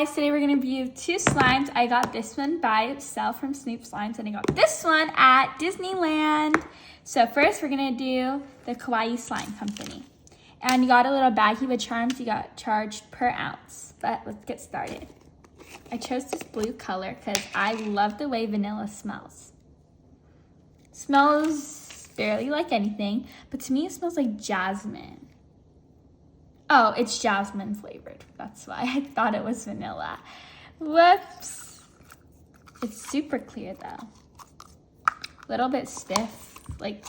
guys, today we're gonna review two slimes. I got this one by itself from Snoop Slimes, and I got this one at Disneyland. So first we're gonna do the Kawaii Slime Company. And you got a little baggie with charms. You got charged per ounce, but let's get started. I chose this blue color because I love the way vanilla smells. Smells barely like anything, but to me it smells like jasmine. Oh, it's jasmine flavored. That's why I thought it was vanilla. Whoops. It's super clear though. A little bit stiff, like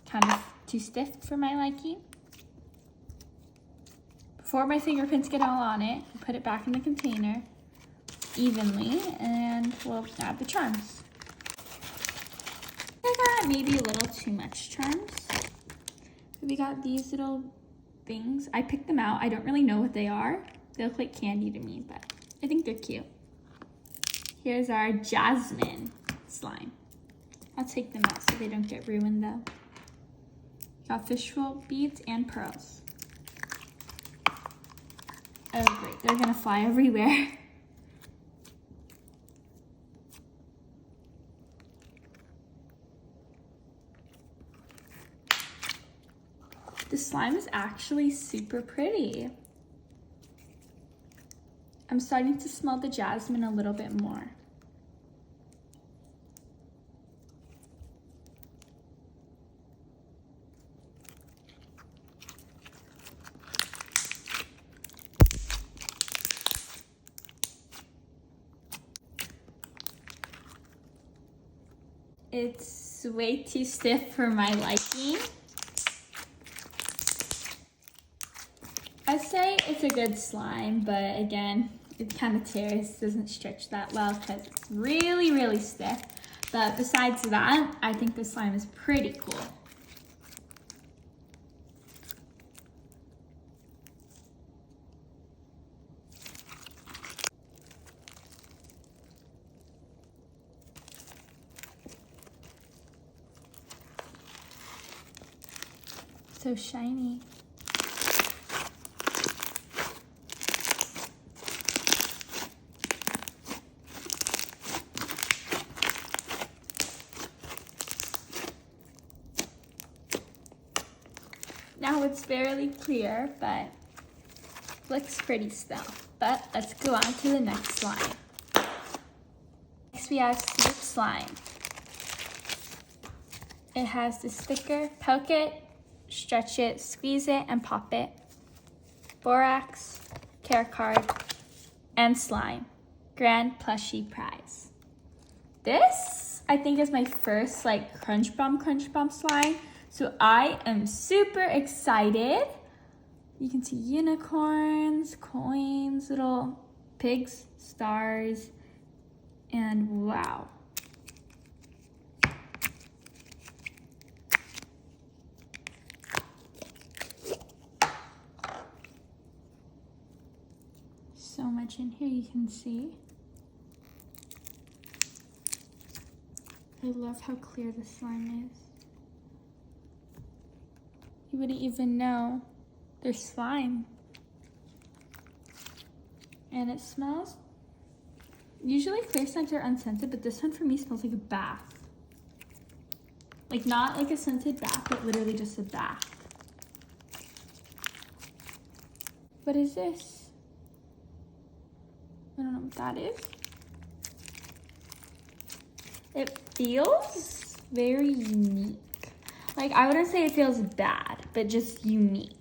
kind of too stiff for my liking. Before my fingerprints get all on it, I'll put it back in the container evenly and we'll add the charms. I got maybe a little too much charms. So we got these little things. I picked them out. I don't really know what they are. They look like candy to me, but I think they're cute. Here's our jasmine slime. I'll take them out so they don't get ruined though. Got fishbowl beads and pearls. Oh great, they're gonna fly everywhere. The slime is actually super pretty. I'm starting to smell the jasmine a little bit more. It's way too stiff for my liking. I'd say it's a good slime, but again, it kind of tears, doesn't stretch that well because it's really, really stiff. But besides that, I think the slime is pretty cool. So shiny. Now it's barely clear, but looks pretty still. But let's go on to the next slime. Next we have Snoop Slime. It has the sticker, poke it, stretch it, squeeze it, and pop it. Borax, care card, and slime. Grand Plushie prize. This, I think, is my first Crunch Bomb slime. So I am super excited. You can see unicorns, coins, little pigs, stars, and wow. So much in here you can see. I love how clear the slime is. You wouldn't even know there's slime. And it smells, usually clear slimes are unscented, but this one for me smells like a bath. Like not like a scented bath, but literally just a bath. What is this? I don't know what that is. It feels very unique. Like, I wouldn't say it feels bad, but just unique.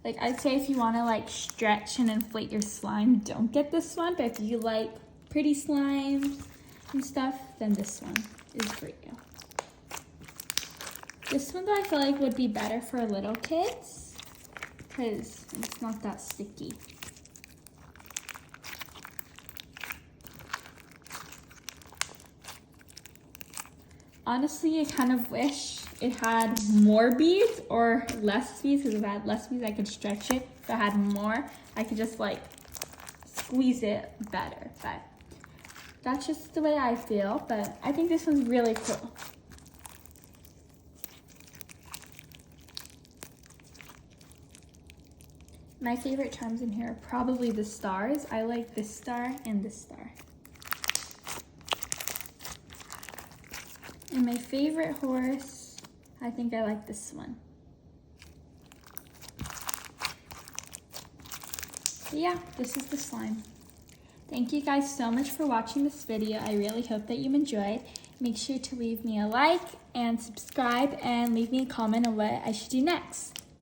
Like, I'd say if you want to, stretch and inflate your slime, don't get this one. But if you like pretty slimes and stuff, then this one is for you. This one, though, I feel like would be better for little kids because it's not that sticky. Honestly, I kind of wish it had more beads or less beads, because if I had less beads, I could stretch it. If I had more, I could just squeeze it better. But that's just the way I feel. But I think this one's really cool. My favorite charms in here are probably the stars. I like this star and this star. And my favorite horse, I think I like this one. But yeah, this is the slime. Thank you guys so much for watching this video. I really hope that you enjoyed. Make sure to leave me a like and subscribe and leave me a comment on what I should do next.